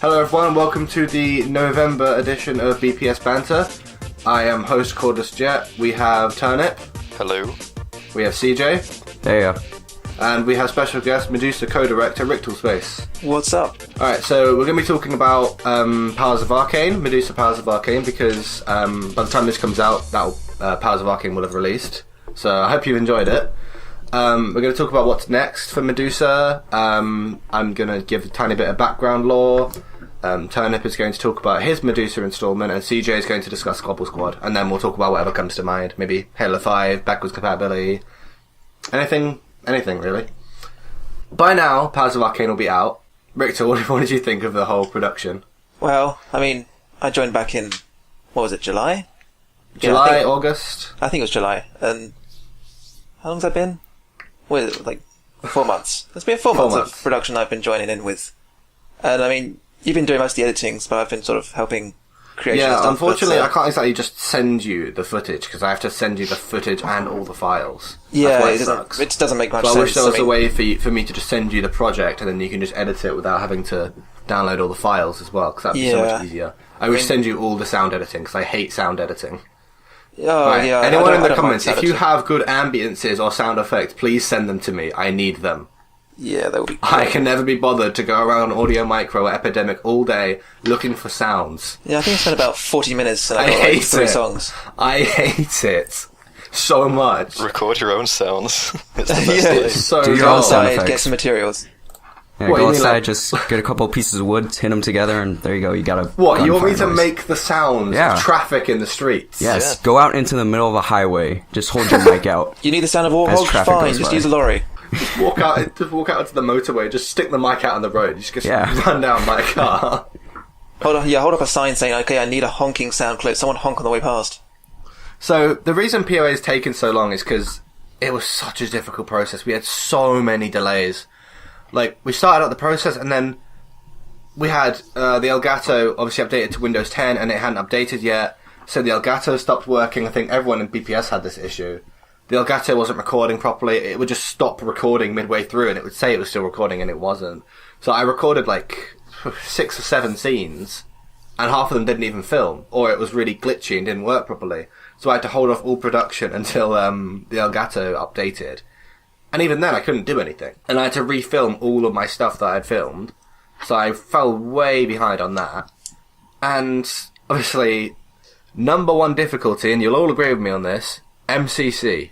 Hello everyone, welcome to the November edition of BPS Banter. I am host CORDLESS Jet. We have TURNIP. Hello. We have CJ. Hey. And we have special guest Medusa co-director RICTALSPACE. What's up? Alright, so we're going to be talking about Powers of Arcane, Medusa Powers of Arcane, because by the time this comes out, Powers of Arcane will have released. So I hope you've enjoyed it. We're going to talk about what's next for Medusa. I'm going to give a tiny bit of background lore. Turnip is going to talk about his Medusa installment, and CJ is going to discuss Squabble Squad, and then we'll talk about whatever comes to mind. Maybe Halo 5, backwards compatibility, anything really. By now, Powers of Arcane will be out. Richter, what did you think of the whole production? Well, I mean, I joined back in, what was it, July? August? I think it was July. And how long's that been? What is it, like 4 months? It's been 4 months of production I've been joining in with. And I mean, you've been doing most of the editing, but I've been sort of helping creation and stuff. Unfortunately, I can't exactly just send you the footage, because I have to send you the footage and all the files. Yeah, it doesn't make much sense. I wish there was a way for me to just send you the project, and then you can just edit it without having to download all the files as well, because that'd be so much easier. I wish send you all the sound editing, because I hate sound editing. Oh, right. Yeah. Anyone in the comments, if you have good ambiences or sound effects, please send them to me. I need them. Yeah, that would be great. I can never be bothered to go around Audio Micro or Epidemic all day looking for sounds. Yeah, I think I spent about 40 minutes and I got like 3 songs. I hate it so much. Record your own sounds. It's the best way. It's so Do your Go own sound outside, effects. get some materials. Yeah, What, go you mean, outside, like- just get a couple pieces of wood, hit them together, and there you go. You got a What, you want me to gunfire noise. make the sounds of traffic in the streets? Yes, Yeah. go out into the middle of a highway. Just hold your mic out. You need the sound of As warthogs? traffic Fine, goes just by. use a lorry. Walk out onto the motorway, just stick the mic out on the road. You just get run down by a car. Hold up a sign saying, okay, I need a honking sound clip. Someone honk on the way past. So, the reason POA has taken so long is because it was such a difficult process. We had so many delays. Like, we started out the process, and then we had the Elgato obviously updated to Windows 10, and it hadn't updated yet. So the Elgato stopped working. I think everyone in BPS had this issue. The Elgato wasn't recording properly. It would just stop recording midway through, and it would say it was still recording, and it wasn't. So I recorded like 6 or 7 scenes, and half of them didn't even film, or it was really glitchy and didn't work properly. So I had to hold off all production until the Elgato updated. And even then, I couldn't do anything. And I had to refilm all of my stuff that I had filmed. So I fell way behind on that. And obviously, number one difficulty, and you'll all agree with me on this, MCC.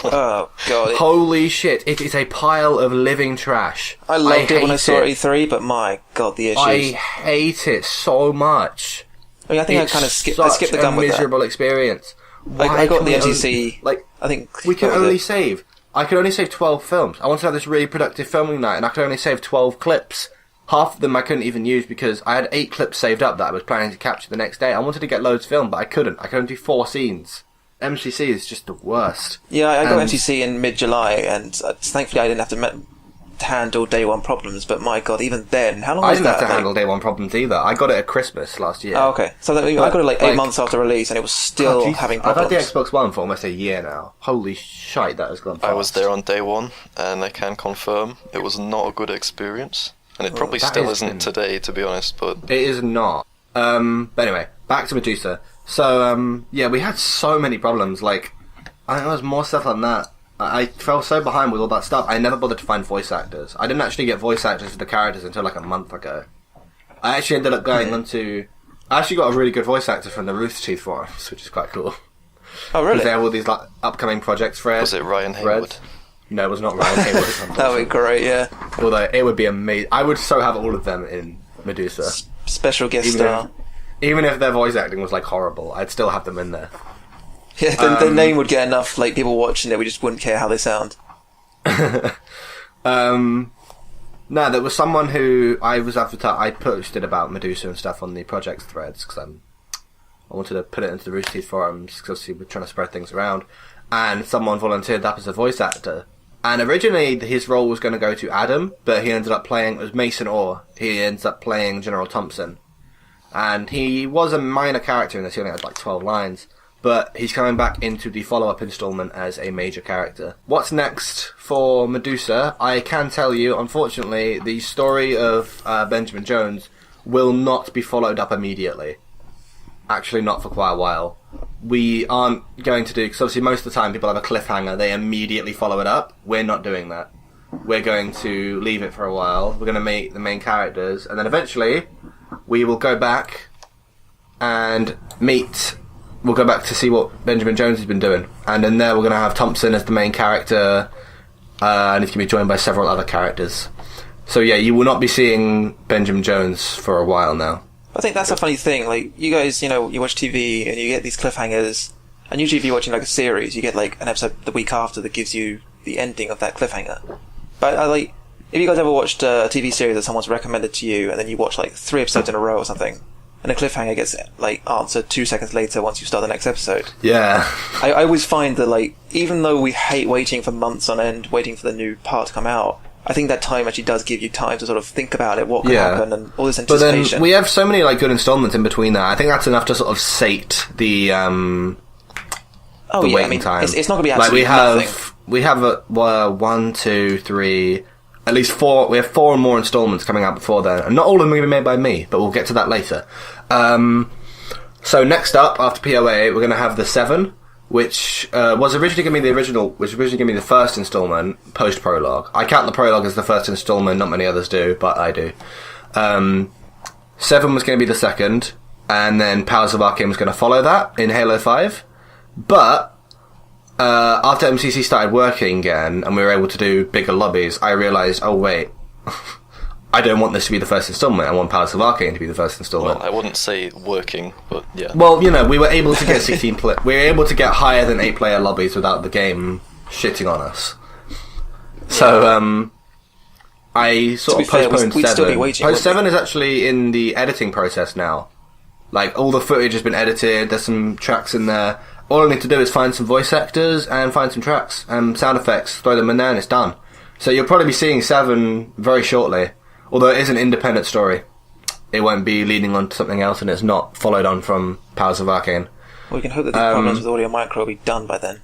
Oh, God. Holy shit, it is a pile of living trash. I loved it when I hate saw it it. at E3, but my God, the issues. I hate it so much. I mean, I think It's I kind of skipped the gun with that. miserable experience. Like, I got the MCC, Like, I think... we can what was only it? save. I could only save 12 films. I wanted to have this really productive filming night, and I could only save 12 clips. Half of them I couldn't even use because I had 8 clips saved up that I was planning to capture the next day. I wanted to get loads filmed, but I couldn't. I could only do 4 scenes. MCC is just the worst. Yeah, I got And- MCC in mid-July, and thankfully I didn't have to handle day one problems, but my God, even then, how long I was didn't that? have to handle day one problems either. I got it at Christmas last year. Oh, okay. So I got it like 8 months after release, and it was still Jesus. having I've problems. had the Xbox One for almost a year now. Holy shite, that has gone fast. I was there on day one, and I can confirm it was not a good experience. And it probably that still has isn't been- today, to be honest, but... It is not. But anyway, back to Medusa. So, yeah, we had so many problems. Like, I think there was more stuff than that. I fell so behind with all that stuff, I never bothered to find voice actors. I didn't actually get voice actors for the characters until like a month ago. I actually ended up going onto... I actually got a really good voice actor from the Rooster Teeth forums, which is quite cool. Oh, really? Because they have all these like upcoming projects, Fred. Was it Ryan Haywood? No, it was not Ryan Haywood. That would be great, yeah. Although, it would be amazing. I would so have all of them in Medusa. Special guest Even star. Even if their voice acting was like horrible, I'd still have them in there. Yeah, the name would get enough like people watching it, we just wouldn't care how they sound. No, there was someone who I posted about Medusa and stuff on the project threads because I wanted to put it into the Rooster Teeth forums because we're trying to spread things around, and someone volunteered that as a voice actor. And originally his role was going to go to Adam, but he ended up playing, it was Mason Orr. He ends up playing General Thompson. And he was a minor character in this, he only had like 12 lines. But he's coming back into the follow-up installment as a major character. What's next for Medusa? I can tell you, unfortunately, the story of Benjamin Jones will not be followed up immediately. Actually, not for quite a while. We aren't going to do, because obviously most of the time people have a cliffhanger, they immediately follow it up. We're not doing that. We're going to leave it for a while. We're going to meet the main characters, and then eventually we will go back and meet. We'll go back to see what Benjamin Jones has been doing, and in there we're going to have Thompson as the main character, and he's going to be joined by several other characters. So yeah, you will not be seeing Benjamin Jones for a while now. I think that's a funny thing. Like, you guys, you know, you watch TV and you get these cliffhangers, and usually if you're watching like a series, you get like an episode the week after that gives you the ending of that cliffhanger. But I like, if you guys ever watched a TV series that someone's recommended to you, and then you watch like 3 episodes in a row or something, and the cliffhanger gets like answered 2 seconds later once you start the next episode. Yeah. I always find that, like, even though we hate waiting for months on end, waiting for the new part to come out, I think that time actually does give you time to sort of think about it, what could happen, and all this anticipation. But then we have so many like good installments in between that. I think that's enough to sort of sate the waiting time. It's not going to be absolutely nothing. We have 1, 2, 3, at least 4. We have 4 more installments coming out before then, and not all of them are going to be made by me, but we'll get to that later. So next up after POA, we're going to have the 7, which was originally going to be the first installment post prologue. I count the prologue as the first installment. Not many others do, but I do. 7 was going to be the second, and then Powers of Arcane was going to follow that in Halo 5. But after MCC started working again, and we were able to do bigger lobbies, I realised, oh wait, I don't want this to be the first installment. I want Powers of Arcane to be the first installment. Well, I wouldn't say working, but yeah. Well, you know, we were able to get 16 we were able to get higher than 8-player lobbies without the game shitting on us. So, I sort of postponed 7. Post 7 is actually in the editing process now. Like, all the footage has been edited, there's some tracks in there. All I need to do is find some voice actors and find some tracks and sound effects, throw them in there, and it's done. So you'll probably be seeing 7 very shortly. Although it is an independent story. It won't be leading on to something else, and it's not followed on from Powers of Arcane. Well, we can hope that the problems with Audio Micro will be done by then.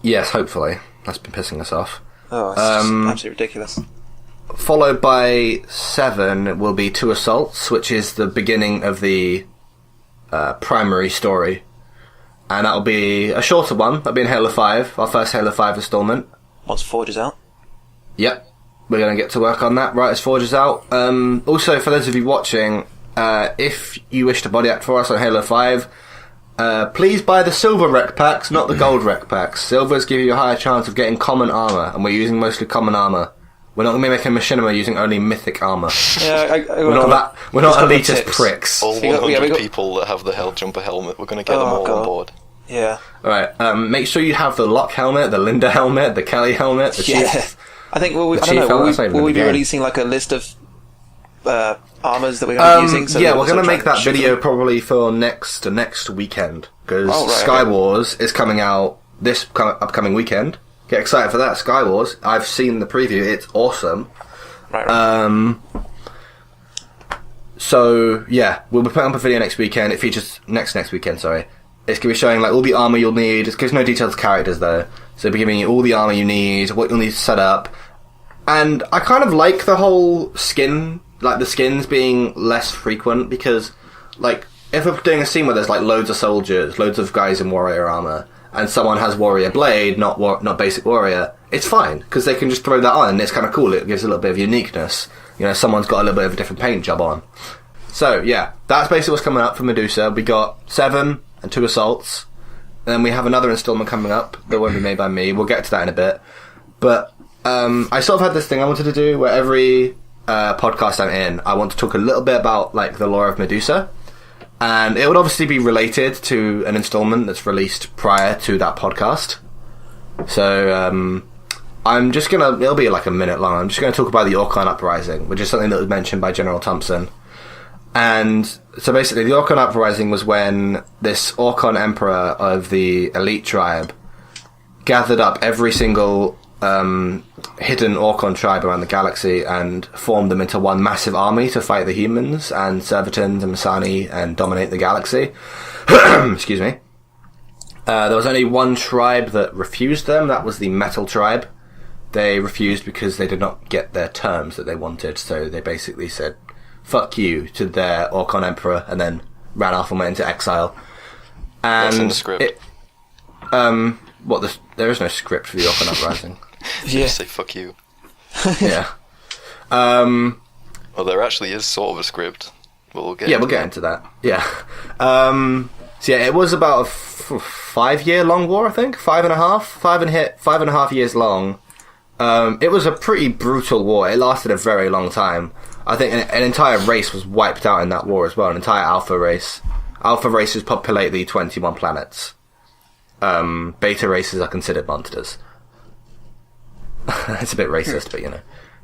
Yes, hopefully. That's been pissing us off. Oh, it's just absolutely ridiculous. Followed by 7 will be 2 Assaults, which is the beginning of the primary story. And that'll be a shorter one. That'll be in Halo 5, our first Halo 5 installment. Once Forge is out? Yep. We're going to get to work on that right as Forge is out. Also, for those of you watching, if you wish to body act for us on Halo 5, please buy the silver rec packs, not the gold rec packs. Silvers give you a higher chance of getting common armor, and we're using mostly common armor. We're not going to be making machinima using only mythic armor. Yeah, we're not elitist pricks. All 100 people that have the Helljumper helmet, we're going to get them all on board. Yeah. Alright, make sure you have the Locke helmet, the Linda helmet, the Kelly helmet, the Chief. I think, will we be releasing like a list of armors that we're going to be using? So yeah, we're going to make that video probably for next weekend, because Sky Wars is coming out this upcoming weekend. Get excited for that, Sky Wars. I've seen the preview, it's awesome. Right. So, yeah, we'll be putting up a video next weekend. It features next weekend, sorry. It's going to be showing like all the armor you'll need. It gives no details of characters, though. So it'll be giving you all the armor you need, what you'll need to set up. And I kind of like the whole skin, like the skins being less frequent, because, like, if we're doing a scene where there's like loads of soldiers, loads of guys in warrior armor, and someone has warrior blade, not basic warrior, it's fine, because they can just throw that on, and it's kind of cool. It gives a little bit of uniqueness. You know, someone's got a little bit of a different paint job on. So, yeah, that's basically what's coming up for Medusa. We got 7 and 2 Assaults, and then we have another installment coming up that won't be made by me. We'll get to that in a bit. But I sort of had this thing I wanted to do where every podcast I'm in, I want to talk a little bit about like the lore of Medusa. And it would obviously be related to an installment that's released prior to that podcast. So, I'm just gonna... It'll be like a minute long. I'm just gonna talk about the Orkan Uprising, which is something that was mentioned by General Thompson. And so basically, the Orkan Uprising was when this Orkan Emperor of the elite tribe gathered up every single hidden Orkan tribe around the galaxy and formed them into one massive army to fight the humans and Servitans and Masani and dominate the galaxy. Excuse me. There was only one tribe that refused them. That was the Metal tribe. They refused because they did not get their terms that they wanted. So they basically said, "fuck you" to their Orcon Emperor, and then ran off and went into exile. And That's in the script. There is no script for the Orcon Uprising. You just say "fuck you." Yeah. Well, there actually is sort of a script. But we'll get into that. Yeah. So yeah, it was about a 5-year long war, I think. 5.5 years long. It was a pretty brutal war. It lasted a very long time. I think an entire race was wiped out in that war as well. An entire alpha race. Alpha races populate the 21 planets. Beta races are considered monsters. It's a bit racist, but you know.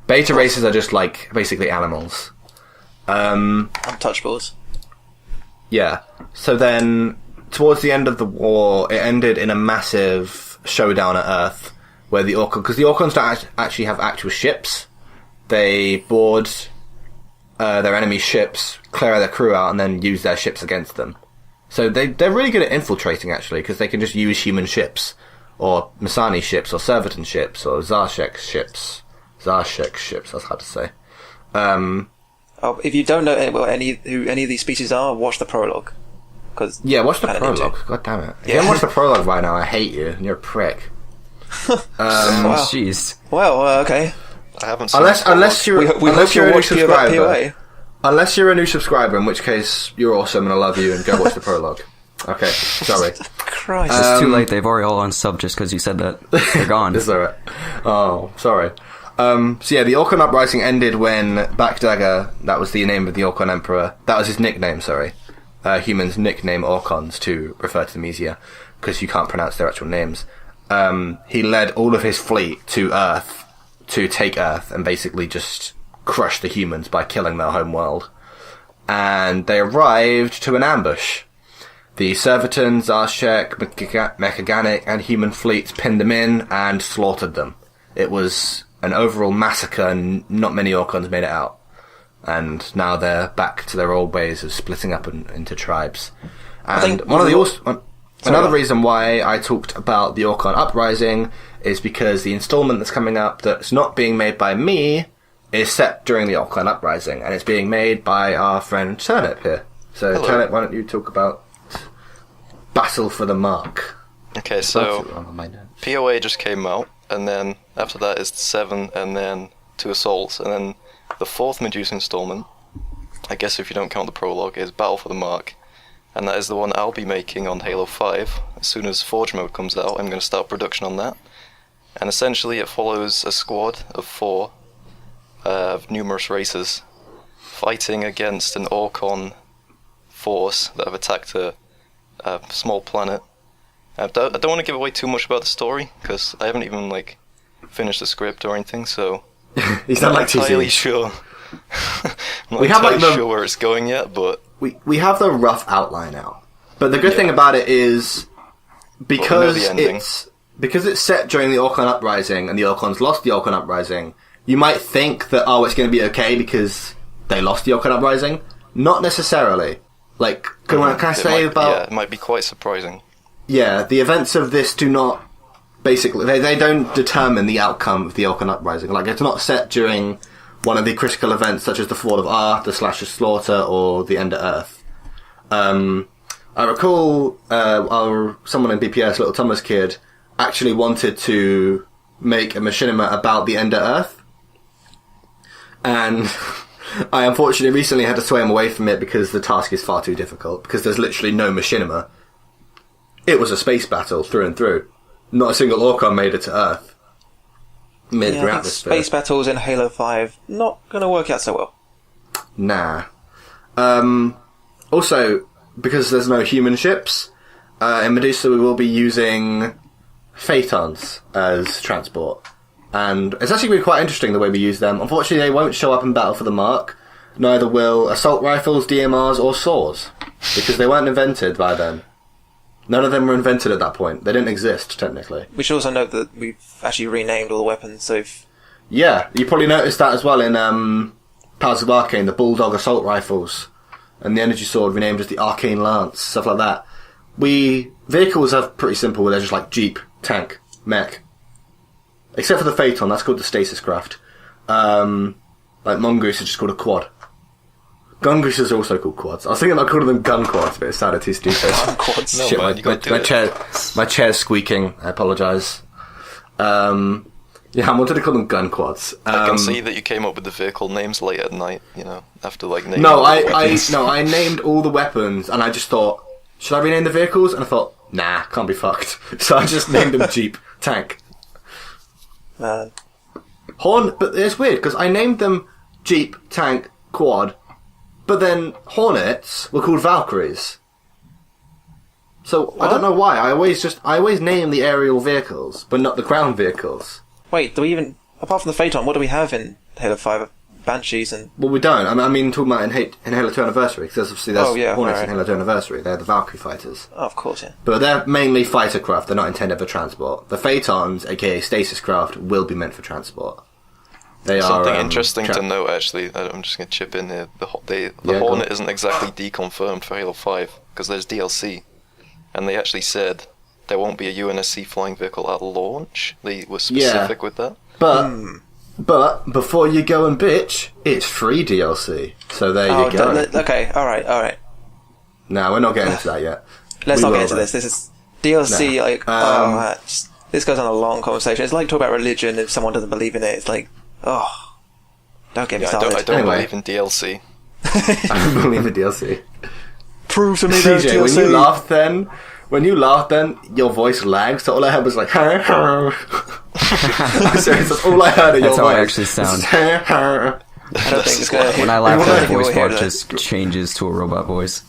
Beta races are just like basically animals. Untouchables. Yeah. So then, towards the end of the war, it ended in a massive showdown at Earth, where the Orcons, because the Orcons don't actually have actual ships, they board their enemy ships, clear their crew out, and then use their ships against them. So they're really good at infiltrating, actually, because they can just use human ships, or Masani ships, or Servaton ships, or Zarshek ships. Zarshek ships, that's hard to say. If you don't know who any of these species are, watch the prologue. Yeah, watch the prologue. God damn it. If you don't watch the prologue right now, I hate you. You're a prick. Wow. Jeez. Well, okay. I haven't seen Unless you're We unless hope you're you'll a new watch subscriber. POA. Unless you're a new subscriber, in which case you're awesome and I love you, and go watch the prologue. Okay, sorry. Christ. It's too late. They've already all unsub just because you said that. They're gone. Is that right? Oh, sorry. So yeah, the Orcon Uprising ended when Backdagger, that was the name of the Orcon Emperor, that was his nickname, sorry. Humans nickname Orcons to refer to them easier, because you can't pronounce their actual names. He led all of his fleet to Earth, to take Earth, and basically just crush the humans by killing their home world. And they arrived to an ambush. The Servaton, Zarshek, Mechaganic, and human fleets pinned them in and slaughtered them. It was an overall massacre, and not many Orcons made it out. And now they're back to their old ways of splitting up into tribes. And another reason why I talked about the Orcon Uprising is because the installment that's coming up that's not being made by me is set during the Orcon Uprising, and it's being made by our friend Turnip here. So Hello. Turnip, why don't you talk about Battle for the Mark? Okay, so POA just came out, and then after that is 7, and then 2 Assaults, and then the 4th Medusa installment, I guess if you don't count the prologue, is Battle for the Mark, and that is the one I'll be making on Halo 5. As soon as Forge Mode comes out, I'm going to start production on that. And essentially it follows a squad of 4 of numerous races fighting against an Orcon force that have attacked a small planet. I don't want to give away too much about the story, because I haven't even finished the script or anything, so He's I'm not not entirely sure. I'm We not have, entirely sure where it's going yet, but we have the rough outline out. But the good thing about it is because the ending. it's set during the Orcon Uprising and the Orcons lost the Orcon Uprising, you might think that it's going to be okay because they lost the Orcon Uprising. Not necessarily. Can I say about? Yeah, it might be quite surprising. Yeah, the events of this do not basically they don't determine the outcome of the Orcon Uprising. It's not set during one of the critical events such as the Fall of R, the Slasher Slaughter, or the End of Earth. I recall someone in BPS, Little Thomas Kid, actually wanted to make a machinima about the End of Earth, and I unfortunately recently had to sway him away from it because the task is far too difficult, because there's literally no machinima. It was a space battle through and through. Not a single Orcon made it to Earth. I think space battles in Halo 5 not going to work out so well. Nah. Also, because there's no human ships, in Medusa we will be using Phaetons as transport. And it's actually going to be quite interesting the way we use them. Unfortunately, they won't show up in Battle for the Mark. Neither will assault rifles, DMRs, or saws, because they weren't invented by then. None of them were invented at that point. They didn't exist, technically. We should also note that we've actually renamed all the weapons, so Yeah, you probably noticed that as well in Powers of Arcane, the Bulldog assault rifles, and the Energy Sword renamed as the Arcane Lance, stuff like that. Vehicles are pretty simple, they're just Jeep, tank, mech. Except for the Phaeton, that's called the Stasis Craft. Mongoose is just called a quad. Gungushers are also called quads. I was thinking about calling them gun quads, but it sounded too stupid. Gun quads. No, Shit, man, you gotta do it. my chair's squeaking. I apologise. Yeah, I wanted to call them gun quads. I can see that you came up with the vehicle names late at night, after naming No, all the weapons. I named all the weapons, and I just thought, should I rename the vehicles? And I thought, nah, can't be fucked. So I just named them Jeep, Tank, Man. Horn. But it's weird because I named them Jeep, Tank, Quad, but then Hornets were called Valkyries. So I don't know why. I always name the aerial vehicles, but not the ground vehicles. Wait, do we even... Apart from the Phaeton, what do we have in Halo 5? Banshees and... Well, we don't. I mean talking about in Halo 2 Anniversary, because obviously there's Hornets in Halo 2 Anniversary. They're the Valkyrie fighters. Oh, of course, yeah. But they're mainly fighter craft. They're not intended for transport. The Phaetons, aka stasis craft, will be meant for transport. They Something are interesting to note, actually. I'm just going to chip in here. The Hornet isn't exactly deconfirmed for Halo 5, because there's DLC. And they actually said there won't be a UNSC flying vehicle at launch. They were specific with that. But before you go and bitch, it's free DLC. So there you go. Okay, alright. No, we're not getting into that yet. Let's not get into this. This is DLC, this goes on a long conversation. It's like talking about religion if someone doesn't believe in it. It's like, don't get me started. I don't believe in DLC. I don't believe in DLC. Prove to me there's CJ, DLC. when you laughed then, your voice lagged, so all I heard was like, I'm serious, that's all I heard in your voice. That's how I actually sound. I don't think it's going to When I laugh, my voice box just changes to a robot voice.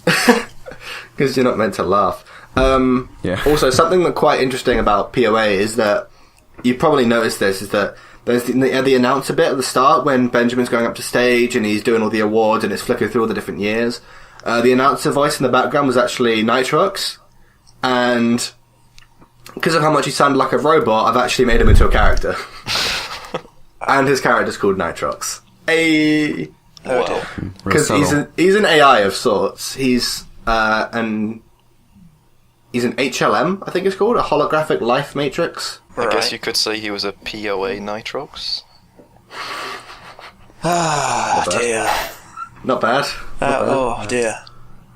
Because you're not meant to laugh. Yeah. Also, something that's quite interesting about PoA is that, you probably noticed this, is that there's the announcer bit at the start when Benjamin's going up to stage and he's doing all the awards and it's flickering through all the different years. The announcer voice in the background was actually Nitrox, and because of how much he sounded like a robot, I've actually made him into a character. And his character's called Nitrox. Because he's an AI of sorts. He's an HLM, I think it's called, a holographic life matrix. I guess you could say he was a PoA Nitrox. Dear. Not bad. Dear.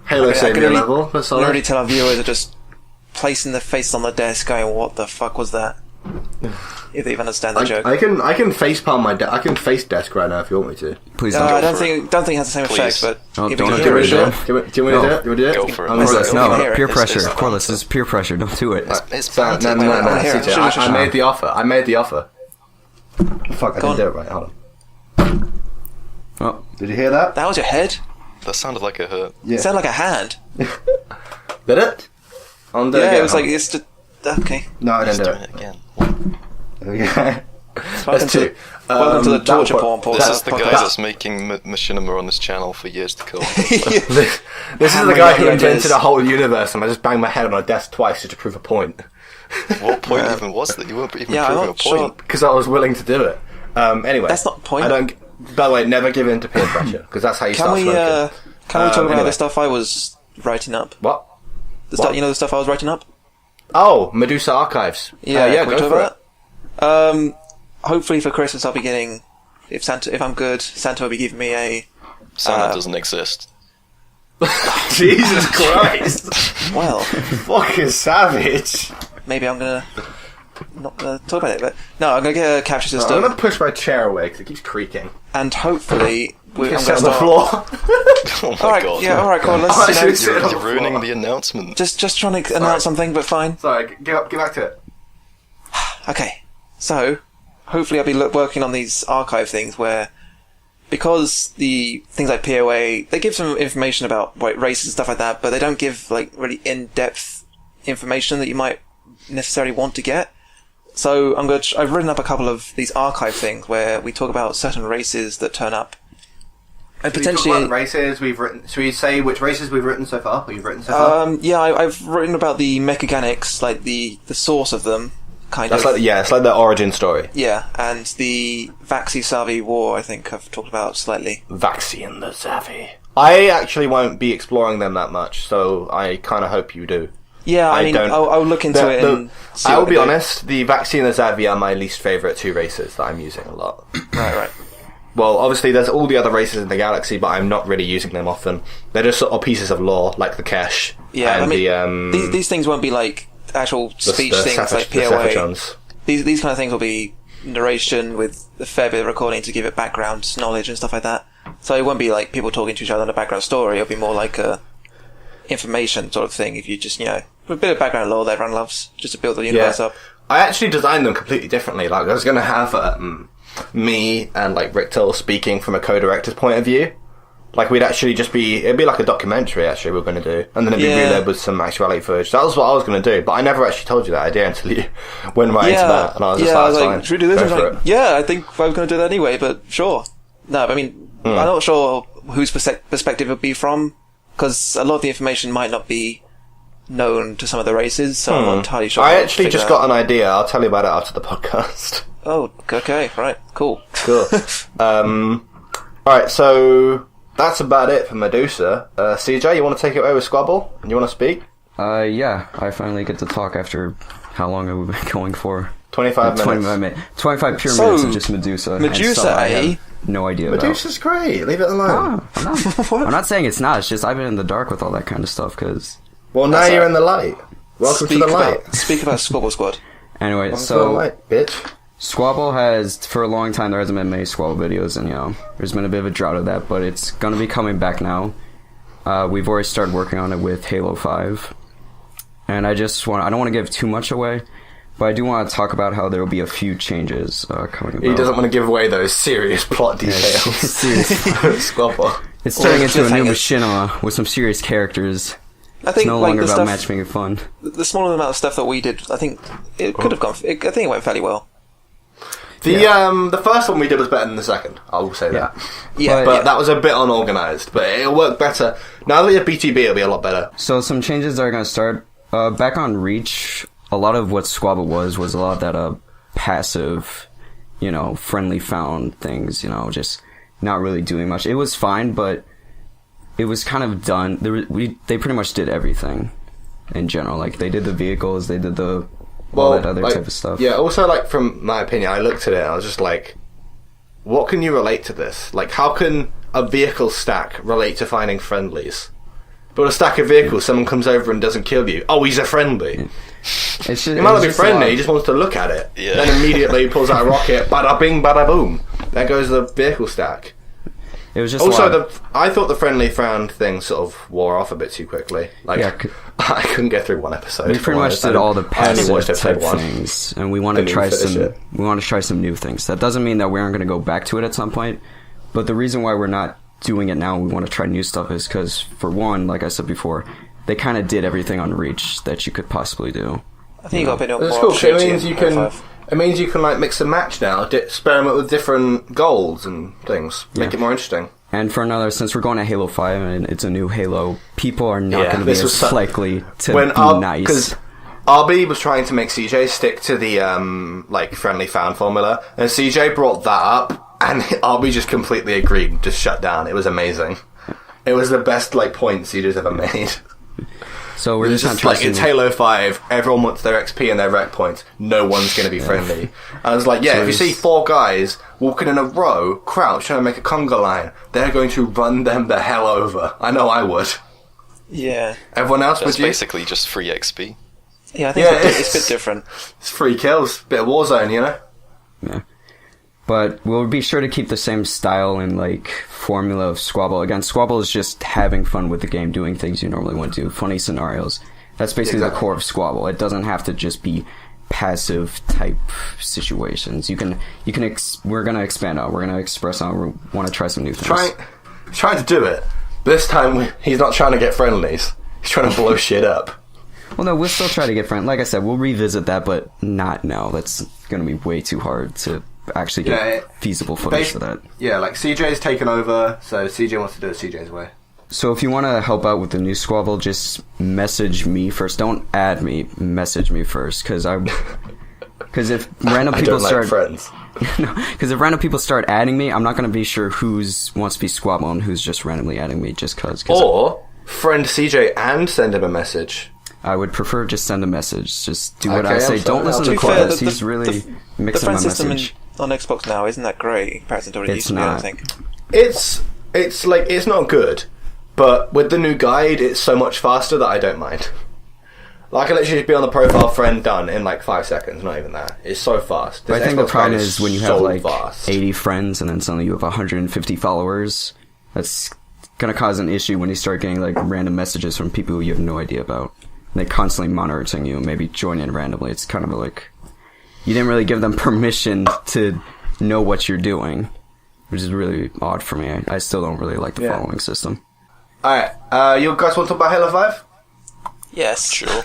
Halo Savior level. I can already tell our viewers are just placing their faces on the desk going, what the fuck was that? If they even understand the joke. I can facepalm my desk. I can face desk right now if you want me to. Please don't. I don't think it has the same effect, but... don't do you want me to do it? Do you want me to do it? Go for it. No, peer pressure. Corliss, this is peer pressure. Don't do it. It's No, CJ, I made the offer. Fuck, I didn't do it right. Hold on. Oh. Did you hear that? That was your head? That sounded like it hurt. Yeah. It sounded like a hand. Did it? I'll do it again. It was like, it's just... Okay. No, I He's didn't do doing it. it again. Okay. Welcome to the torture porn. This is the guy that's making machinima on this channel for years to come. This is the guy who invented a whole universe, and I just banged my head on a desk twice just to prove a point. What point even was that? You weren't even proving a point. Because I was willing to do it. Anyway. That's not the point. By the way, never give in to peer pressure, because that's how you start smoking. Can we talk about the stuff I was writing up? What? The stuff I was writing up? Oh, Medusa Archives. Yeah, go for it. Hopefully for Christmas I'll be getting... If I'm good, Santa will be giving me a... Santa doesn't exist. Jesus Christ. Well... Fucking savage. Maybe I'm gonna... Not gonna talk about it, but... No, I'm gonna get a capture system. I'm gonna push my chair away, because it keeps creaking. And hopefully... I'm gonna Sit on start... the floor. Oh my god. Yeah, alright, cool. Let's, You're ruining the announcement. Just trying to announce something, but fine. Sorry, get back to it. Okay, so hopefully I'll be working on these archive things where, because the things like PoA, they give some information about races and stuff like that, but they don't give like really in-depth information that you might necessarily want to get. So I've written up a couple of these archive things where we talk about certain races that turn up. And potentially talk about races we've written. Should we say which races we've written so far? Or you've written so far? Yeah, I've written about the mechanics, like the source of them. It's like the origin story. Yeah, and the Vaxi-Savi war, I think I've talked about slightly. Vaxi and the Zavi. I actually won't be exploring them that much, so I kind of hope you do. Yeah, I mean, I'll look into it and see. I'll be honest, the Vaxi and the Zavi are my least favourite two races that I'm using a lot. Right. well, obviously there's all the other races in the galaxy, but I'm not really using them often. They're just sort of pieces of lore, like the Kesh. Yeah, and I mean, these things won't be like actual speech things like POA. These kind of things will be narration with a fair bit of recording to give it background knowledge and stuff like that. So it won't be like people talking to each other in a background story. It'll be more like a information sort of thing. If you just, a bit of background lore that everyone loves, just to build the universe up. I actually designed them completely differently. Like, I was going to have me and like Rictal speaking from a co-director's point of view. Like, it'd be like a documentary, actually, we were going to do. And then it'd be relayed with some actuality footage. That was what I was going to do, but I never actually told you that idea until you went right into that. And I was just fine. Should we do this? I think I was going to do that anyway, but sure. No, I mean, I'm not sure whose perspective it would be from, because a lot of the information might not be known to some of the races, so I'm not entirely sure. I actually just got an idea. I'll tell you about it after the podcast. Oh, okay, right, cool. Alright, so that's about it for Medusa. CJ, you want to take it away with Squabble? And you want to speak? Yeah, I finally get to talk after how long have we been going for? 25 minutes. 25 pure minutes of just Medusa. Medusa, I have no idea Medusa's great, leave it alone. I'm not saying it's not, it's just I've been in the dark with all that kind of stuff, because... Well, now you're in the light. Welcome to the light. Speak about Squabble Squad. Anyway, Welcome to the light, bitch. Squabble has, for a long time, there hasn't been many Squabble videos, and, there's been a bit of a drought of that, but it's going to be coming back now. We've already started working on it with Halo 5. And I don't want to give too much away, but I do want to talk about how there will be a few changes coming about. He doesn't want to give away those serious plot details. Serious Squabble. It's turning into a new machinima with some serious characters. I think it's no longer about matchmaking fun. The small amount of stuff that we did, I think it could have gone. I think it went fairly well. The first one we did was better than the second. I will say that. Yeah, but that was a bit unorganised. But it'll work better now that we have BTB. It'll be a lot better. So some changes that are going to start back on Reach. A lot of what Squabble was a lot of that passive, friendly found things. Just not really doing much. It was fine, but it was kind of done. They pretty much did everything in general. Like, they did the vehicles, they did all that other type of stuff. Yeah, also, from my opinion, I looked at it and I was just like, what can you relate to this? Like, how can a vehicle stack relate to finding friendlies? But a stack of vehicles, someone comes over and doesn't kill you. Oh, he's a friendly. He might not be friendly, he just wants to look at it. Yeah. Then immediately pulls out a rocket, bada bing, bada boom. There goes the vehicle stack. It was just also I thought the friendly found thing sort of wore off a bit too quickly. I couldn't get through one episode. We pretty much did all the passive type things, and we want to try some. We want to try some new things. That doesn't mean that we aren't going to go back to it at some point. But the reason why we're not doing it now, we want to try new stuff, is because, for one, like I said before, they kind of did everything on Reach that you could possibly do. I think you got a bit more. That's cool. It means you can. It means you can mix and match now, experiment with different goals and things, make it more interesting. And for another, since we're going to Halo 5 and it's a new Halo, people are not going to be as likely to be nice. Because RB was trying to make CJ stick to the friendly fan formula, and CJ brought that up, and RB just completely agreed and just shut down. It was amazing. It was the best point CJ's ever made. So we're just it's Halo 5, everyone wants their XP and their rec points, no one's going to be friendly. And I was like, if you see 4 guys walking in a row, crouch, trying to make a conga line, they're going to run them the hell over. I know I would. Yeah. Everyone else That's would you? basically just free XP. Yeah, I think it's a bit different. It's free kills, bit of Warzone, Yeah. But we'll be sure to keep the same style and formula of Squabble. Again, Squabble is just having fun with the game, doing things you normally wouldn't do, funny scenarios. That's basically the core of Squabble. It doesn't have to just be passive type situations. We're gonna expand on. We're gonna express on. We want to try some new things. Trying to do it. This time he's not trying to get friendlies. He's trying to blow shit up. Well, no, we'll still try to get friendly. Like I said, we'll revisit that, but not now. That's gonna be way too hard to actually get feasible footage for that. Yeah, CJ's taken over, so CJ wants to do it CJ's way. So if you want to help out with the new Squabble, just message me first. Don't add me. Message me first, because if random people start friends. Because if random people start adding me, I'm not going to be sure who's wants to be Squabble and who's just randomly adding me just because. Or friend CJ and send him a message. I would prefer just send a message. Just do what I say. Don't listen to CORDLESS. He's really mixing my message. on Xbox now isn't that great in comparison to what it used to be, I don't think. It's like, it's not good, but with the new guide, it's so much faster that I don't mind. Like, I can literally be on the profile, friend, done in like 5 seconds, not even that. It's so fast. But I think the problem is when you have like fast. 80 friends and then suddenly you have 150 followers, that's gonna cause an issue when you start getting like random messages from people who you have no idea about. And they constantly monitoring you and maybe join in randomly. It's kind of like, you didn't really give them permission to know what you're doing, which is really odd for me. I still don't really like the following system. Alright, you guys want to talk about Halo 5? Yes. Sure.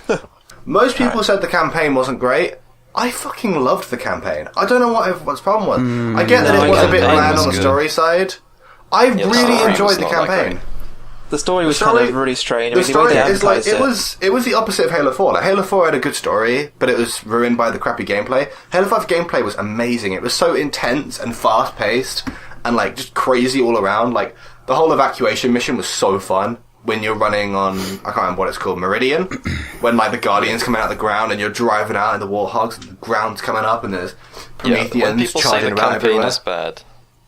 Most people said the campaign wasn't great. I fucking loved the campaign. I don't know what everyone's problem was. I get that it was a bit bland on the story side. I really enjoyed the campaign. The story was kind of really strange. The story is like, it was the opposite of Halo 4. Like, Halo 4 had a good story, but it was ruined by the crappy gameplay. Halo 5 gameplay was amazing. It was so intense and fast paced and like just crazy all around. Like, the whole evacuation mission was so fun. When you're running on, I can't remember what it's called, Meridian, when like the Guardians come out of the ground and you're driving out in the Warthogs and the ground's coming up and there's Prometheans charging around everywhere.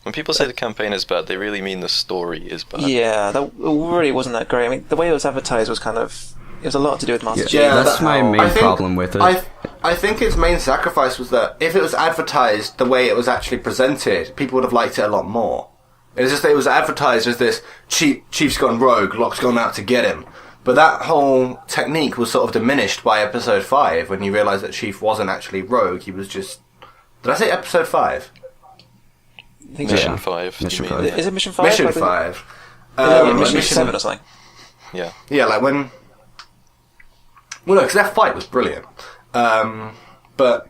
When people say the campaign is bad, they really mean the story is bad. Yeah, that really wasn't that great. I mean, the way it was advertised was kind of, it was a lot to do with Master Chief. Yeah, that's my main problem with it. I think its main sacrifice was that if it was advertised the way it was actually presented, people would have liked it a lot more. It was just that it was advertised as this Chief's gone rogue, Locke's gone out to get him. But that whole technique was sort of diminished by episode 5 when you realise that Chief wasn't actually rogue, he was just... Did I say episode 5? I think Mission 5. Mission you mean? 5. Is it Mission 5? Mission 5. Mission 7 or something. Yeah. Yeah, like when... Well, no, because that fight was brilliant. But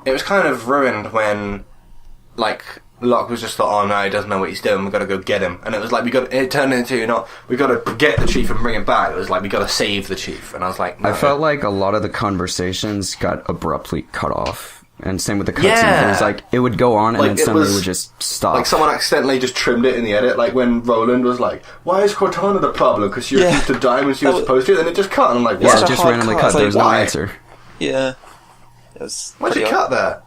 it was kind of ruined when, like... Locke was just like, oh no, he doesn't know what he's doing, we've got to go get him. And it was like, it turned into, we've got to get the Chief and bring him back. It was like, we've got to save the Chief. And I was like, no. I felt like a lot of the conversations got abruptly cut off. And same with the cutscenes. It was like, it would go on and then suddenly it would just stop. Like someone accidentally just trimmed it in the edit, like when Roland was like, why is Cortana the problem? Because she refused to die when she was supposed to. Then it just cut, and I'm like, what? Yeah, it just randomly cut, there was no answer. Yeah. Why'd you cut that?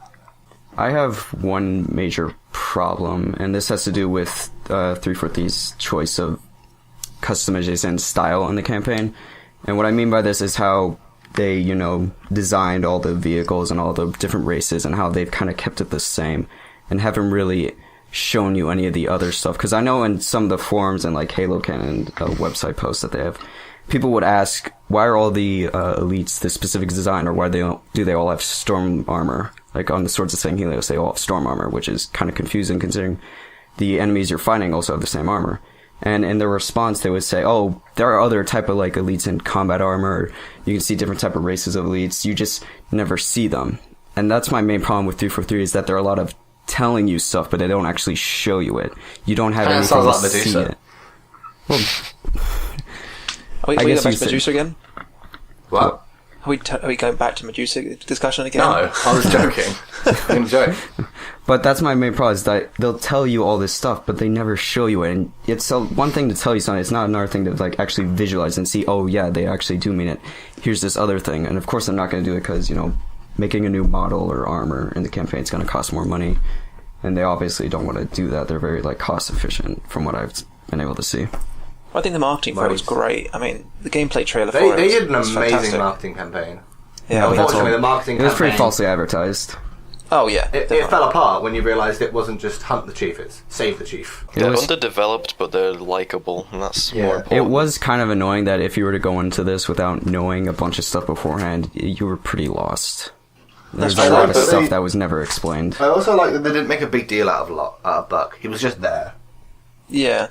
I have one major problem, and this has to do with 343's choice of customization style in the campaign. And what I mean by this is how they, designed all the vehicles and all the different races and how they've kind of kept it the same and haven't really shown you any of the other stuff. Because I know in some of the forums and like Halo Canon website posts that they have, people would ask, why are all the elites this specific design, or why do they all have storm armor? Like on the Swords of St. Helios, they all have storm armor, which is kind of confusing considering the enemies you're fighting also have the same armor. And in their response, they would say, oh, there are other type of like elites in combat armor. You can see different type of races of elites. You just never see them. And that's my main problem with 343 is that there are a lot of telling you stuff, but they don't actually show you it. You don't have anything to see it. Well, are we going back to Medusa again? What? Are we going back to Medusa discussion again? No, I was joking. I'm joking. But that's my main problem, is that they'll tell you all this stuff, but they never show you it. And it's one thing to tell you something, it's not another thing to like actually visualize and see, oh yeah, they actually do mean it. Here's this other thing. And of course I'm not going to do it because, making a new model or armor in the campaign is going to cost more money. And they obviously don't want to do that. They're very cost efficient from what I've been able to see. I think the marketing for it was great. I mean, the gameplay trailer for they did an was amazing fantastic. marketing campaign. Yeah, unfortunately, the marketing campaign... It was pretty falsely advertised. Oh, yeah. It fell apart when you realised it wasn't just hunt the Chief, it's save the Chief. They're underdeveloped, but they're likeable, and that's more important. It was kind of annoying that if you were to go into this without knowing a bunch of stuff beforehand, you were pretty lost. There's a lot of stuff that was never explained. I also like that they didn't make a big deal out of Buck. He was just there. Yeah.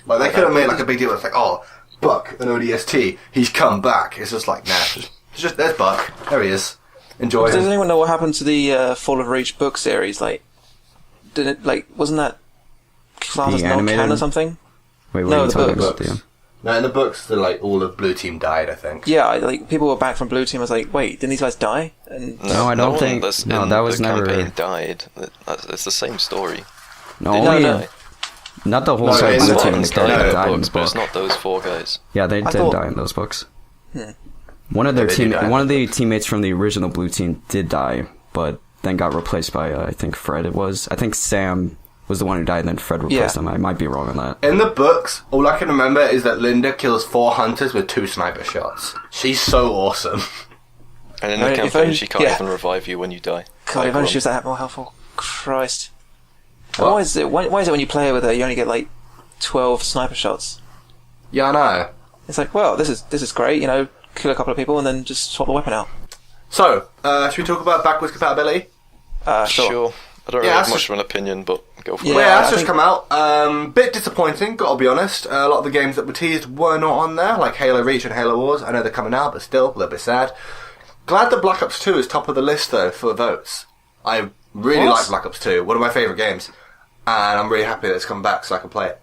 Like, they could have made a big deal. It's like, oh, Buck, an ODST, he's come back. It's just like, nah, there's Buck. There he is. Enjoy him. Does anyone know what happened to the Fall of Reach book series? Like, did it, wasn't that classed as non-canon or something? Wait, what are you talking about? No, in the books, all of Blue Team died, I think. Yeah, people were back from Blue Team. I was like, wait, didn't these guys die? And no, I don't think. No, that was never. The campaign died. It's the same story. No, not the whole side of Blue Team. The character died in the book. But it's not those 4 guys. Yeah, they did die in those books. One of the teammates from the original Blue Team did die, but then got replaced by, I think Fred it was. I think Sam was the one who died, and then Fred replaced him. I might be wrong on that. In the books, all I can remember is that Linda kills 4 hunters with 2 sniper shots. She's so awesome. And in the campaign, she can't even revive you when you die. God, if only she was that more helpful. Christ. Why is it when you play with her, you only get like 12 sniper shots? Yeah, I know. It's like, well, this is great, you know, kill a couple of people and then just swap the weapon out. So, should we talk about backwards compatibility? Sure. I don't really have much of an opinion, but go for it. Yeah, that's just come out. Bit disappointing, gotta be honest. A lot of the games that were teased were not on there, like Halo Reach and Halo Wars. I know they're coming out, but still, a little bit sad. Glad that Black Ops 2 is top of the list, though, for votes. I really like Black Ops 2, one of my favourite games. And I'm really happy that it's come back so I can play it.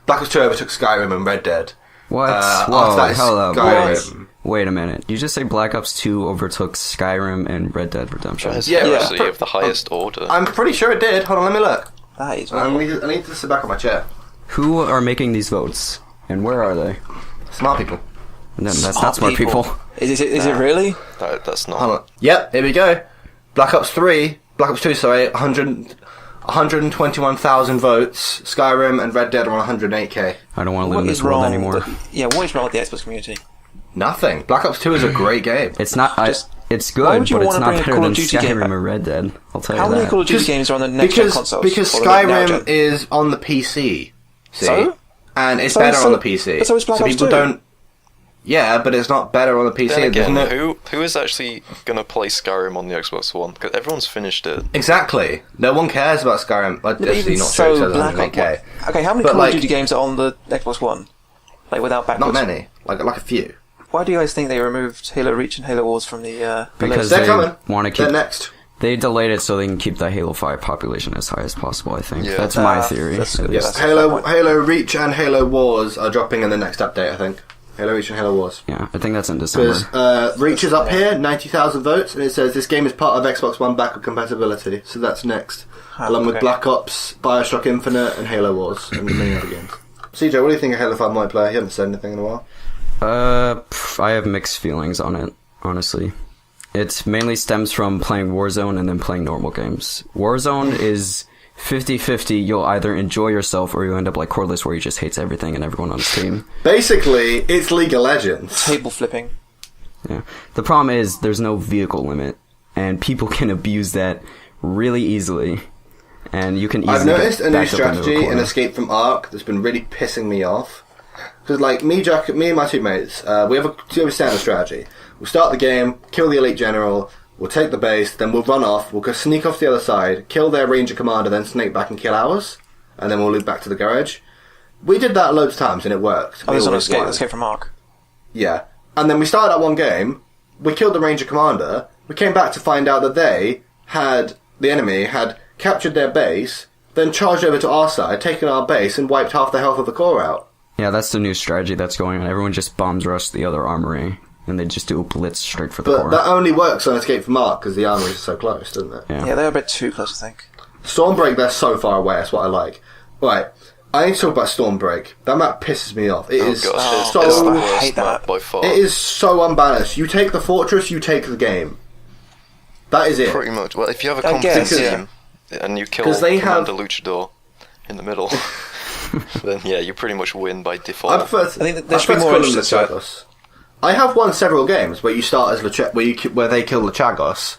Black Ops 2 overtook Skyrim and Red Dead. What? Whoa, hold up. Wait a minute. You just say Black Ops 2 overtook Skyrim and Red Dead Redemption? Actually of the highest order. I'm pretty sure it did. Hold on, let me look. That is I need to sit back on my chair. Who are making these votes? And where are they? Smart people. That's not smart people. Is it really? That's not. Hold on. Yep, here we go. Black Ops 2, 121,000 votes. Skyrim and Red Dead are on 108k. I don't want to live in this world anymore. What is wrong with the Xbox community? Nothing. Black Ops 2 is a great game. It's not. It's good, but it's not better than Skyrim or Red Dead. I'll tell you that. How many Call of Duty games are on the next gen consoles? Because Skyrim is on the PC. See? So? And it's better on the PC. But so is Black Ops 2. Don't. Yeah, but it's not better on the PC. Then again, who is actually going to play Skyrim on the Xbox One? Because everyone's finished it. Exactly. No one cares about Skyrim. Like, even not so, true, Black Ops. Okay, how many Call of Duty games are on the Xbox One? Like, without backwards? Not many. Like a few. Why do you guys think they removed Halo Reach and Halo Wars from the because list? They're coming. Want to keep. They're next. They delayed it so they can keep the Halo 5 population as high as possible, I think. Yeah. That's my theory. Halo Reach and Halo Wars are dropping in the next update, I think. Halo Reach and Halo Wars. Yeah, I think that's in December. Because Reach is up here, 90,000 votes, and it says this game is part of Xbox One backward compatibility. So that's next. Along with Black Ops, Bioshock Infinite, and Halo Wars, and many other games. CJ, what do you think of Halo 5 multiplayer? You haven't said anything in a while. I have mixed feelings on it, honestly. It mainly stems from playing Warzone and then playing normal games. Warzone is 50-50. You'll either enjoy yourself or you end up like CORDLESS, where you just hates everything and everyone on the team. Basically, it's League of Legends. Table flipping. Yeah. The problem is there's no vehicle limit, and people can abuse that really easily. And you can easily I've noticed a new backed up into a strategy in corner. Escape from Ark that's been really pissing me off. Because, like, me and my two mates, we have a standard strategy. We'll start the game, kill the elite general, we'll take the base, then we'll run off, we'll go sneak off to the other side, kill their ranger commander, then snake back and kill ours, and then we'll loop back to the garage. We did that loads of times, and it worked. Oh, there's an Escape from Ark. Yeah. And then we started that one game, we killed the ranger commander, we came back to find out that the enemy had captured their base, then charged over to our side, taken our base, and wiped half the health of the core out. Yeah, that's the new strategy that's going on. Everyone just bombs rush the other armory, and they just do a blitz straight for the core. But that only works on Escape from Ark, because the armories are so close, doesn't it? Yeah, they're a bit too close, I think. Stormbreak, they're so far away, that's what I like. Right, I need to talk about Stormbreak. That map pisses me off. It is gosh, so... it's the I worst hate that map by far. It is so unbalanced. You take the fortress, you take the game. That is it. Pretty much. Well, if you have a I competent guess, team, and you kill Commander Luchador in the middle... then yeah, you pretty much win by default. I prefer to, I think there should be more Lechagos. I have won several games where you start as where they kill Lechagos.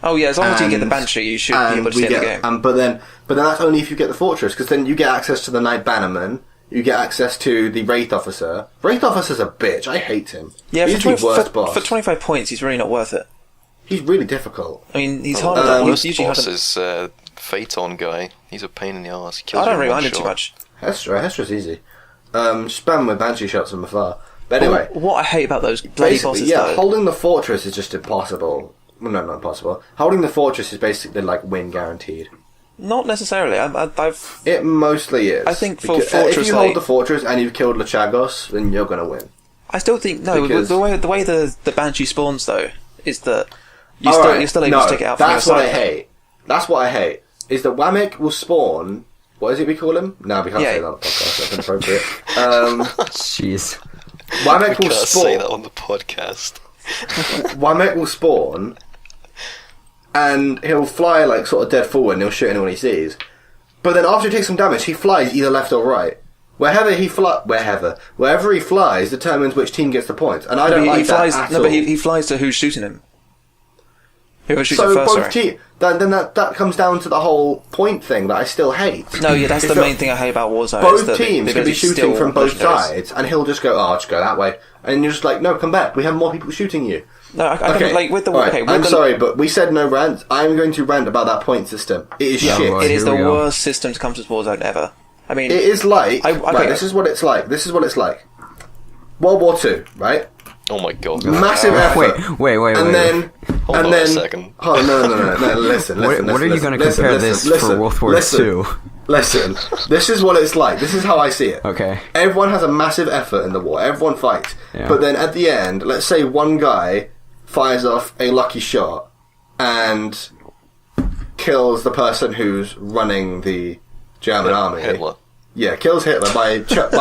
Oh yeah, as long as you get the Banshee, you should be able to stay in the game. But then that's only if you get the fortress, because then you get access to the Knight Bannerman, you get access to the Wraith Officer. Wraith Officer's a bitch. I hate him. Yeah, he's the worst boss. For 25 points, he's really not worth it. He's really difficult. I mean, he's harder The than worst usually boss is Phaeton guy. He's a pain in the arse. He kills I don't you in really one mind him too shot. much. Hestra's easy. Spam with Banshee shots from afar. But anyway, What I hate about those bloody bosses, though... holding the fortress is just impossible. Well, no, not impossible. Holding the fortress is basically like win guaranteed. Not necessarily. I've... It mostly is. I think for because, fortress, if you hold the fortress and you've killed Lechagos, then you're going to win. I still think... No, Because- the way the Banshee spawns, though, is that you're still able to take it out from your that's what I side. hate. That's what I hate. Is that Wamek will spawn... What is it we call him? No, we can't say that on the podcast. That's inappropriate. Jeez. Wamek We will can't spawn... say that on the podcast. Wamek will spawn and he'll fly like sort of dead forward and he'll shoot anyone he sees. But then after he takes some damage, he flies either left or right. Wherever he flies determines which team gets the points. And I don't like that at all. But he flies to who's shooting him. Whoever shoots him So first, both teams... Then that comes down to the whole point thing that I still hate. No, yeah, that's the main thing I hate about Warzone. Both teams can be shooting from both sides, and he'll just go, I'll just go that way. And you're just like, no, come back. We have more people shooting you. No, okay. Like with the right, okay. With I'm sorry, but we said no rant. I'm going to rant about that point system. It is shit. Well, it is the worst system to come to Warzone ever. I mean, it is like. Right, this is what it's like. World War II, right? Oh my god. Massive effort. Wait. And then. Hold on a second. Hold on, no. Listen. What are you going to compare this for World War II? Listen, this is what it's like. This is how I see it. Okay. Everyone has a massive effort in the war. Everyone fights. Yeah. But then at the end, let's say one guy fires off a lucky shot and kills the person who's running the German army. Hitler. Yeah, kills Hitler by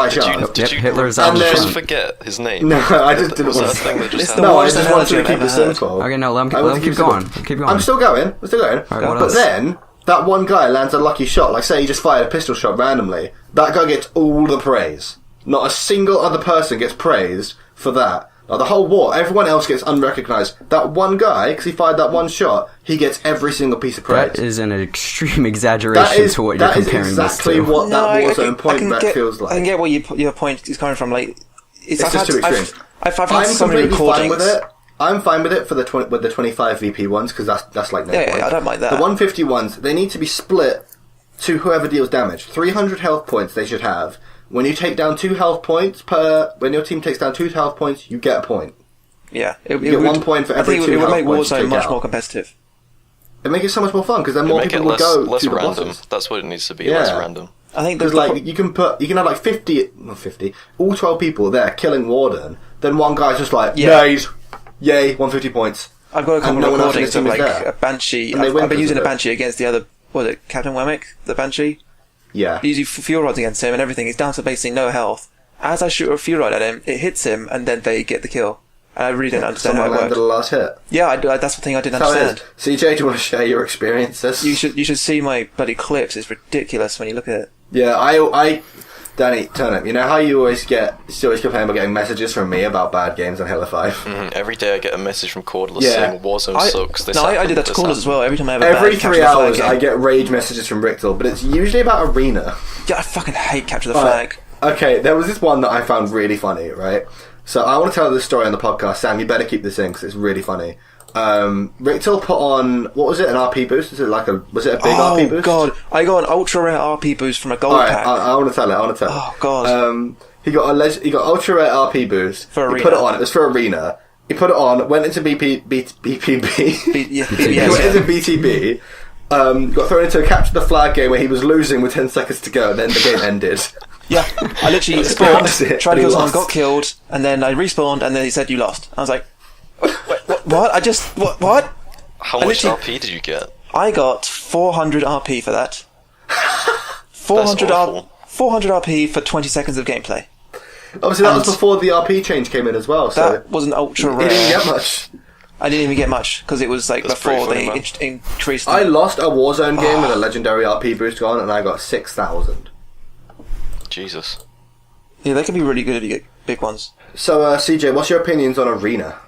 chance. Did you Hitler's just forget his name? No, I just didn't want thing that just to. No, I just wanted to keep it simple. Okay, no, let him keep going. Keep going. I'm still going. Right, But then, that one guy lands a lucky shot. Like, say he just fired a pistol shot randomly. That guy gets all the praise. Not a single other person gets praised for that. Like, the whole war, everyone else gets unrecognised. That one guy, because he fired that one shot, he gets every single piece of praise. That is an extreme exaggeration to what you're comparing this to. That is exactly what that Warzone point back feels like. I can get what your point is coming from. Like, it's just too extreme. I've had so many recordings. Fine with it. I'm fine with it with the 25 VP ones, because that's like no point. Yeah, I don't mind that. The 150 ones, they need to be split to whoever deals damage. 300 health points they should have. When you take down 2 health points when your team takes down 2 health points, you get a point. Yeah. You get 1 point for every 2 health points. It would make Warzone much more competitive. It make it so much more fun, because then more people will go less to the random. bosses. That's what it needs to be, less random. I think there's like, you can have like 50, all 12 people there killing Warden, then one guy's just like, yay, 150 points. I've got a couple of recordings of like a Banshee. I've been using a Banshee against the other, Captain Wemmick, the Banshee? Yeah. Using fuel rods against him and everything. He's down to basically no health. As I shoot a fuel rod at him, it hits him and then they get the kill. And I really didn't understand how it worked. The last hit. Yeah, that's the thing I didn't understand. CJ, do you want to share your experiences? You should see my bloody clips. It's ridiculous when you look at it. Yeah, Danny, Turnip, you know how you always complain about getting messages from me about bad games on Halo 5? Mm-hmm. Every day I get a message from Cordless saying Warzone sucks. I did that to Cordless as well. Every time I have Every 3 hours I get rage messages from Rictal, but it's usually about Arena. Yeah, I fucking hate Capture the Flag. Okay, there was this one that I found really funny, right? So I want to tell this story on the podcast. Sam, you better keep this in because it's really funny. Rictal put on, what was it, an RP boost? Was it a big RP boost? Oh god, I got an ultra rare RP boost from a gold pack. I want to tell it. Oh god. He got ultra rare RP boost. For Arena. He put it on. It was for Arena. He put it on. Went into BPB. He went into BTB. Got thrown into a capture the flag game where he was losing with 10 seconds to go, and then the game ended. Yeah, I literally spawned, tried to kill someone, got killed, and then I respawned, and then he said you lost. I was like, what? What? How much RP did you get? I got 400 RP for that. 400 RP for 20 seconds of gameplay. Obviously, that was before the RP change came in as well. So that was an ultra rare. He didn't get much. I didn't even get much because it was like before they increased. I lost a Warzone game with a legendary RP boost on, and I got 6,000. Jesus. Yeah, they can be really good if you get big ones. So, CJ, what's your opinions on Arena?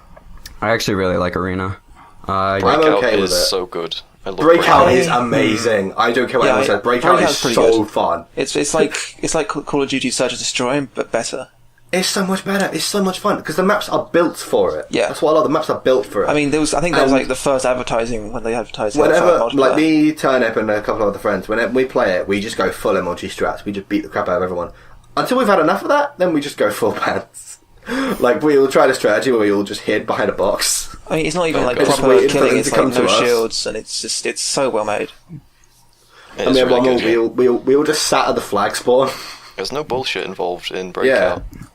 I actually really like Arena. Breakout is so good. Breakout is amazing. I don't care what anyone says. Breakout is so fun. It's like Call of Duty Search and Destroy, but better. It's so much better. It's so much fun because the maps are built for it. Yeah, that's what a lot of the maps are built for it. I mean, that was like the first advertising when they advertised. Whenever, like me, Turnip, and a couple of other friends, whenever we play it, we just go full MLG strats. We just beat the crap out of everyone. Until we've had enough of that, then we just go full pants. Like we'll try the strategy where we all just hid behind a box. I mean, it's not even like proper killing. It's like no shields, and it's so well made. And then we all just sat at the flag spawn. There's no bullshit involved in Breakout. Yeah.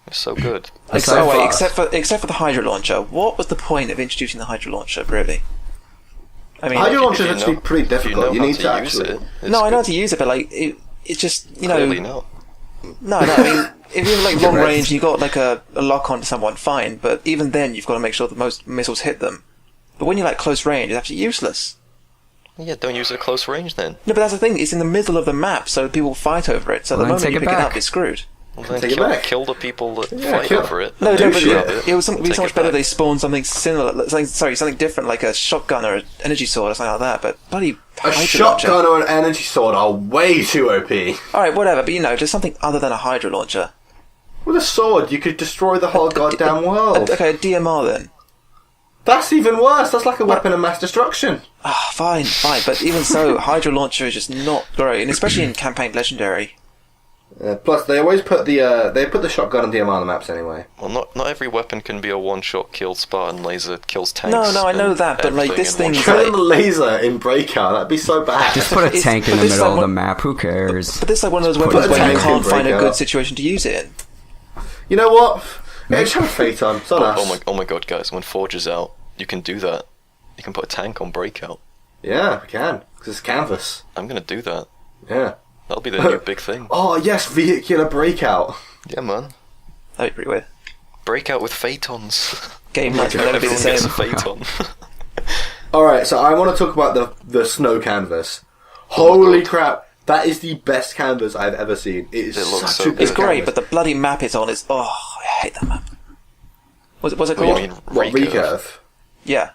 It's so good. Except for the Hydra launcher. What was the point of introducing the Hydra launcher, really? I mean, Hydra launcher is actually pretty difficult. You need to actually. I know how to use it, but like it's just Clearly not. No. I mean, if you have like long range, you got like a lock on to someone, fine. But even then, you've got to make sure that most missiles hit them. But when you're like close range, it's actually useless. Yeah, don't use it at close range then. No, but that's the thing. It's in the middle of the map, so people fight over it. So Well, the then moment take you it pick it back. up, you're screwed. Well, then Take it back. kill the people that Yeah, fight kill- over it. No, Do no, but shit. it would be Take so much it better back. if they spawned something similar, something different, like a shotgun or an energy sword or something like that. But bloody A Hydra launcher. shotgun or an energy sword are way too OP. All right, whatever. But just something other than a Hydra launcher. With a sword, you could destroy the whole goddamn world. Okay, a DMR then. That's even worse. That's like a weapon of mass destruction. Ah, fine. But even so, Hydra launcher is just not great, and especially in campaign legendary. Plus, they always put the shotgun and DMR on the maps anyway. Well, not every weapon can be a one-shot kill. Spartan laser kills tanks. No, I know and that, but, like, everything this in one thing- shot. Killing the laser in Breakout, that'd be so bad. Just put a It's- tank in but the this middle like of the one- map. Who cares? But this is like one of those Put weapons a where you tank in can't find a Breakout. good situation to use it in. You know what? Yeah, just have a Phaeton. It's on us. Oh my god, guys! When Forge is out, you can do that. You can put a tank on Breakout. Yeah, we can. Because it's canvas. I'm gonna do that. Yeah. That'll be the new big thing. Oh, yes, vehicular Breakout. Yeah, man. That'd be pretty weird. Breakout with Phaetons. Game might never be the Everyone same. gets a Phaeton. Alright, so I want to talk about the snow canvas. Holy crap. That is the best canvas I've ever seen. It is It looks such so a good good. It's great, canvas. but the bloody map it's on is... Oh, I hate that map. What's it What do called? you mean, What, recurve? recurve? Yeah.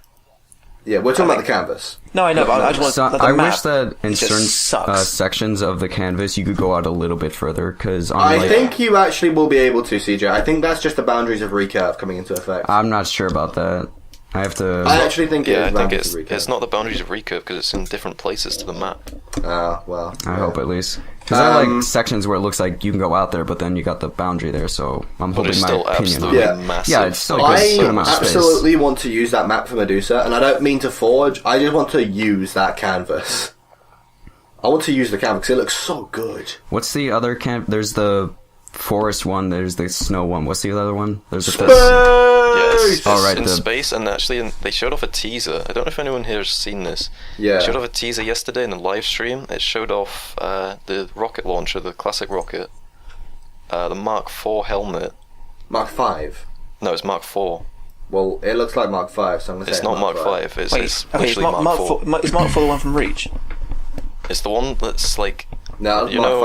Yeah, we're talking about the canvas. No, I know, but I just want So, the I map. wish that in it just certain sucks. sections of the canvas you could go out a little bit further, because I think you actually will be able to, CJ. I think that's just the boundaries of recurve coming into effect. I'm not sure about that. I have to. I actually think it Yeah, is I think boundaries of recurve. it's not the boundaries of recurve because it's in different places to the map. Well. I hope at least. Because I like sections where it looks like you can go out there, but then you got the boundary there, so I'm But holding it's my still opinion on absolutely it. Yeah. massive. Yeah, it's still Like, good. I Good amount of space. absolutely want to use that map for Medusa, and I don't mean to forge, I just want to use that canvas. I want to use the canvas because it looks so good. What's the other camp? There's the forest one, there's the snow one. What's the other one? There's the Yes, All right, in the- space, and actually they showed off a teaser. I don't know if anyone here has seen this. Yeah. They showed off a teaser yesterday in the live stream. It showed off the rocket launcher, the classic rocket, the Mark IV helmet. Mark 5. No, it's Mark IV. Well, it looks like Mark 5, so I'm going to say It's not Mark 5. V. It's, Wait, it's okay, is literally Mark IV. Is Mark 4 the one from Reach? It's the one that's like, No, you Mark know,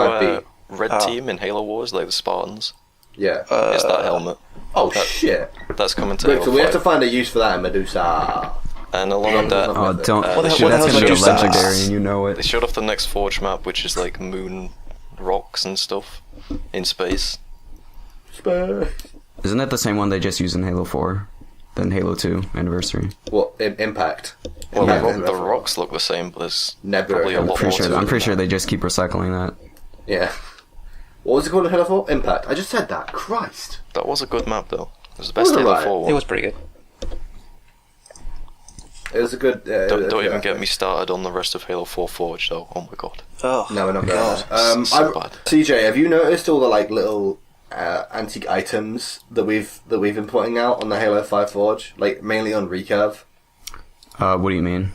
5B. Red Oh. Team in Halo Wars, like the Spartans. Yeah. It's that helmet. Oh, that- shit. That's coming to Wait, Halo so we have 5. to find a use for that in Medusa. And along with that, Oh, don't. What the hell- Shit, what the that's hell's gonna be a Medusa? legendary, and you know they it. showed off the next Forge map, which is like moon rocks and stuff in space. Isn't that the same one they just used in Halo 4? Then Halo 2 Anniversary? Well, Impact. Well, Impact the rocks look the same, but there's Nebula. probably a lot more I'm to pretty it. sure they just keep recycling that. Yeah. What was it called in Halo 4? Impact. I just said that. Christ. That was a good map, though. It was the best Was it Halo right? 4 one. It was pretty good. It was a good... Don't even get me started on the rest of Halo 4 Forge, though. Oh my god. Oh, No, we're not God. going to. So bad. CJ, have you noticed all the like little antique items that we've been putting out on the Halo 5 Forge? Like, mainly on Recurve? What do you mean?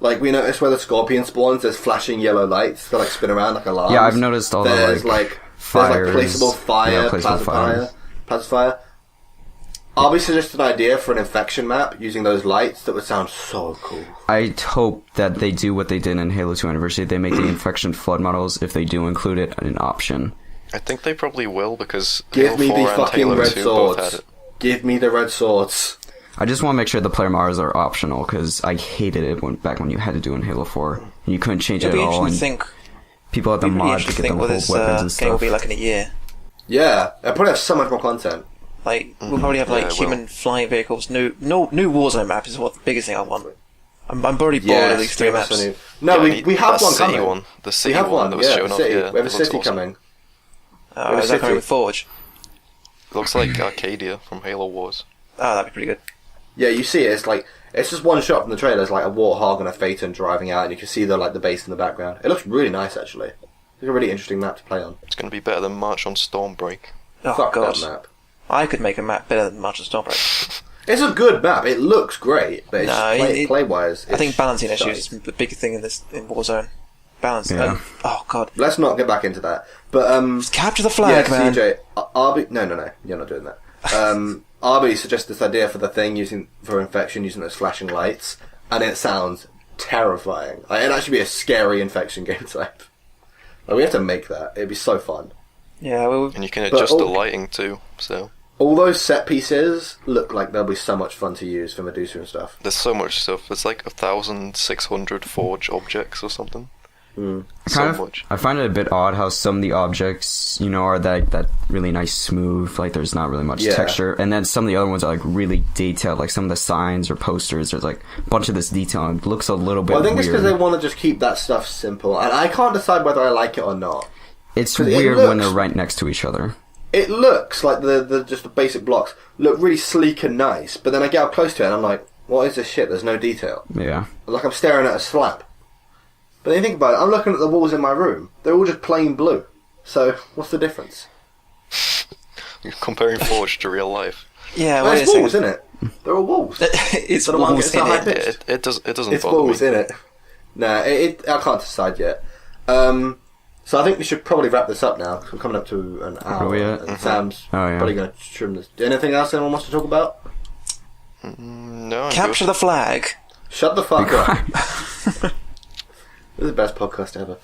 Like, we noticed where the Scorpion spawns, there's flashing yellow lights that like spin around like alarms. Yeah, I've noticed all the, There's like, there's fires. like placeable fire, Yeah, placeable plasma fire. I'll be suggesting an idea for an infection map using those lights that would sound so cool. I hope that they do what they did in Halo 2 Anniversary. They make the infection flood models, if they do include it, an option. I think they probably will, because Give Halo me 4 the and fucking Halo red 2 both had swords. it. Give me the red swords. I just want to make sure the player models are optional, because I hated it back when you had to do it in Halo 4. And you couldn't change It'll it be at all, interesting and to think. people had to It'll be really mod to interesting get to the think whole what weapons and this game will stuff. be like in a year. Yeah, I probably have so much more content. Like we'll probably have like Yeah, it human flying vehicles. New Warzone map is what the biggest thing I want. I'm already bored of these three give us maps. a new- No, Yeah, we have that one city coming. one. The We city have one that was yeah, shown the off. city. Yeah, We have a it looks city awesome. coming. Is that coming with Forge? It looks like Arcadia from Halo Wars. Oh, that'd be pretty good. Yeah, you see it. It's just one shot from the trailer. It's like a warthog and a Phaeton driving out, and you can see the base in the background. It looks really nice, actually. It's a really interesting map to play on. It's going to be better than March on Stormbreak. Oh Fuck god, that map. I could make a map better than March of Stormbreak. It's a good map. It looks great, but it's No, just play-wise. I think it's balancing shite. issues is the big thing in Warzone. Balance. Yeah. Oh god, Let's not get back into that. But capture the flag, yeah, man. CJ, I'll be no, you're not doing that. Arby suggested this idea for the thing for infection using those flashing lights, and it sounds terrifying. Like, it'd actually be a scary infection game type. Like, we have to make that. It'd be so fun. Yeah, well, And you can adjust the lighting too, so... All those set pieces look like they'll be so much fun to use for Medusa and stuff. There's so much stuff. There's like 1,600 forge objects or something. So much. I find it a bit odd how some of the objects, are that really nice smooth, like there's not really much texture, and then some of the other ones are like really detailed, like some of the signs or posters, there's like a bunch of this detail, and it looks a little bit weird. I think it's because they want to just keep that stuff simple, and I can't decide whether I like it or not. It's weird when they're right next to each other. It looks like just the basic blocks look really sleek and nice, but then I get up close to it and I'm like, what is this shit? There's no detail. Yeah. Like I'm staring at a slab. But then you think about it, I'm looking at the walls in my room. They're all just plain blue. So, what's the difference? You're comparing Forge to real life. yeah, Well, wait a it's walls, second. isn't it? They're all walls. It's So the one walls gets in so high it. pitched. It doesn't It's bother walls, me. innit? Nah, I can't decide yet. So I think we should probably wrap this up now, because we're coming up to an hour. Are we at? And Sam's Oh, yeah. probably going to trim this. Anything else anyone wants to talk about? No, I'm Capture good. the flag. Shut the fuck up. This is the best podcast ever.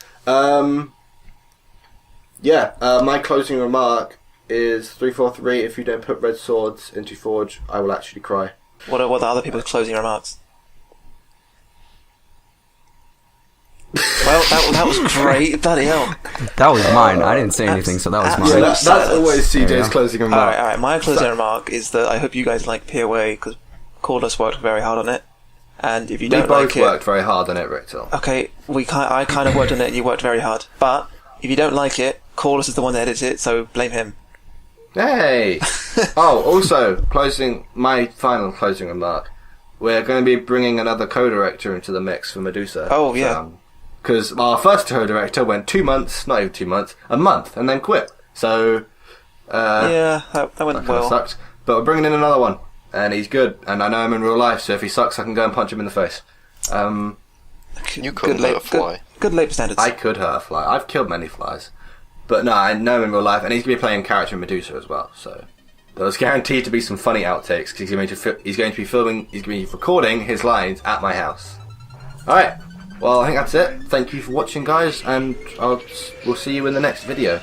My closing remark is 343. If you don't put red swords into Forge, I will actually cry. What are the other people's closing remarks? Well, that was great. Bloody hell. That was mine. I didn't say anything, so that was mine. That's always CJ's Yeah. closing remark. Alright, my closing remark is that I hope you guys like POA, because Cordless worked very hard on it. And if you We don't both like it... worked very hard on it, Rictal. Okay, I kind of worked on it and you worked very hard. But, if you don't like it, Cordless is the one that edits it, so blame him. Hey! Also, my final closing remark. We're going to be bringing another co-director into the mix for Medusa. Oh, yeah. Because our first co-director went 2 months, not even 2 months, a month, and then quit. So, Yeah, that went that kind of well. sucked. But we're bringing in another one, and he's good, and I know him in real life, so if he sucks, I can go and punch him in the face. You couldn't hurt a fly. Good labour standards. I could hurt a fly. I've killed many flies. But no, I know him in real life, and he's going to be playing character in Medusa as well, so... There's guaranteed to be some funny outtakes, because he's going to be recording his lines at my house. Alright, well I think that's it. Thank you for watching, guys, and we'll see you in the next video.